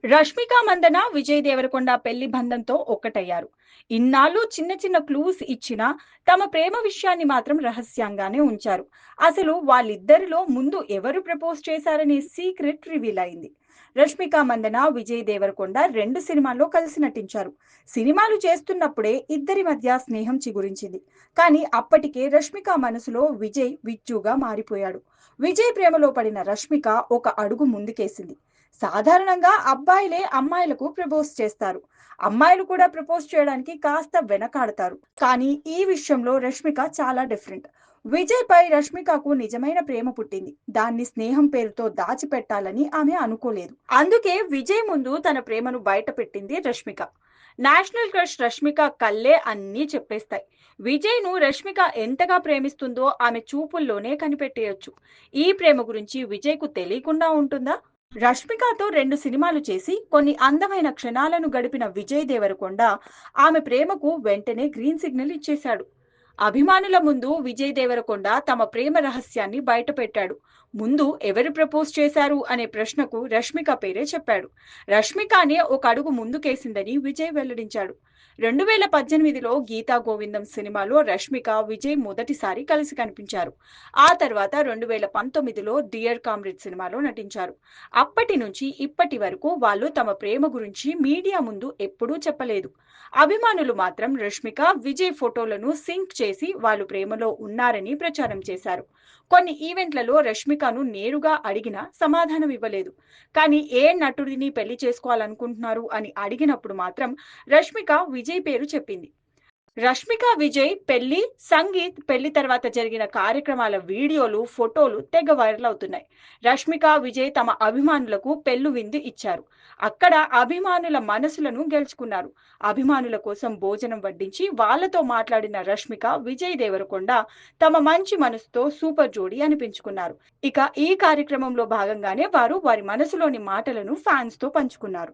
రష్మిక మందన, విజయ్ దేవరకొండ పెళ్లి బంధంతో ఒక్కటయ్యారు. ఇన్నాళ్ళు చిన్న చిన్న క్లూస్ ఇచ్చినా తమ ప్రేమ విషయాన్ని మాత్రం రహస్యంగానే ఉంచారు. అసలు వాళ్ళిద్దరిలో ముందు ఎవరు ప్రపోజ్ చేశారనే సీక్రెట్ రివీల్ అయింది. రష్మిక మందన, విజయ్ దేవరకొండ 2 సినిమాల్లో కలిసి నటించారు. సినిమాలు చేస్తున్నప్పుడే ఇద్దరి మధ్య స్నేహం చిగురించింది. కానీ అప్పటికే రష్మిక మనసులో విజయ్ విజ్జుగా మారిపోయాడు. విజయ్ ప్రేమలో పడిన రష్మిక ఒక అడుగు ముందుకేసింది. సాధారణంగా అబ్బాయిలే అమ్మాయిలకు ప్రపోజ్ చేస్తారు. అమ్మాయిలు కూడా ప్రపోజ్ చేయడానికి కాస్త వెనకాడతారు. కానీ ఈ విషయంలో రష్మిక చాలా డిఫరెంట్. విజయ్ పై రష్మికకు నిజమైన ప్రేమ పుట్టింది. దాన్ని స్నేహం పేరుతో దాచిపెట్టాలని ఆమె అనుకోలేదు. అందుకే విజయ్ ముందు తన ప్రేమను బయట పెట్టింది రష్మిక. నేషనల్ క్రష్ రష్మిక కళ్ళే అన్నీ చెప్పేస్తాయి. విజయ్ను రష్మిక ఎంతగా ప్రేమిస్తుందో ఆమె చూపుల్లోనే కనిపెట్టేయొచ్చు. ఈ ప్రేమ గురించి విజయ్కు తెలియకుండా ఉంటుందా? రష్మికతో 2 సినిమాలు చేసి కొన్ని అందమైన క్షణాలను గడిపిన విజయ్ దేవరకొండ ఆమె ప్రేమకు వెంటనే గ్రీన్ సిగ్నల్ ఇచ్చేశాడు. అభిమానుల ముందు విజయ్ దేవరకొండ తమ ప్రేమ రహస్యాన్ని బయటపెట్టాడు. ముందు ఎవరు ప్రపోజ్ చేశారు అనే ప్రశ్నకు రష్మిక పేరే చెప్పాడు. రష్మికనే ఒక అడుగు ముందుకేసిందని విజయ్ వెల్లడించాడు. 2018లో గీతా గోవిందం సినిమాలో రష్మిక, విజయ్ మొదటిసారి కలిసి కనిపించారు. ఆ తర్వాత 2019లో డియర్ కామ్రేడ్ సినిమాలో నటించారు. అప్పటి నుంచి ఇప్పటి వరకు వాళ్ళు తమ ప్రేమ గురించి మీడియా ముందు ఎప్పుడూ చెప్పలేదు. అభిమానులు మాత్రం రష్మిక, విజయ్ ఫోటోలను సింక్ చేసి వాళ్ళు ప్రేమలో ఉన్నారని ప్రచారం చేశారు. కొన్ని ఈవెంట్లలో రష్మికను నేరుగా అడిగినా సమాధానం ఇవ్వలేదు. కానీ ఏ నటుడిని పెళ్లి చేసుకోవాలనుకుంటున్నారు అని అడిగినప్పుడు మాత్రం రష్మిక విజయ్ పేరు చెప్పింది. రష్మిక విజయ్ పెళ్లి, సంగీత్ పెళ్లి తర్వాత జరిగిన కార్యక్రమాల వీడియోలు, ఫోటోలు తెగ వైరల్ అవుతున్నాయి. రష్మిక విజయ్ తమ అభిమానులకు పెళ్లు విందు ఇచ్చారు. అక్కడ అభిమానుల మనసులను గెలుచుకున్నారు. అభిమానుల కోసం భోజనం వడ్డించి వాళ్ళతో మాట్లాడిన రష్మిక, విజయ్ దేవరకొండ తమ మంచి మనసుతో సూపర్ జోడీ అనిపించుకున్నారు. ఇక ఈ కార్యక్రమంలో భాగంగానే వారు వారి మనసులోని మాటలను ఫ్యాన్స్ తో పంచుకున్నారు.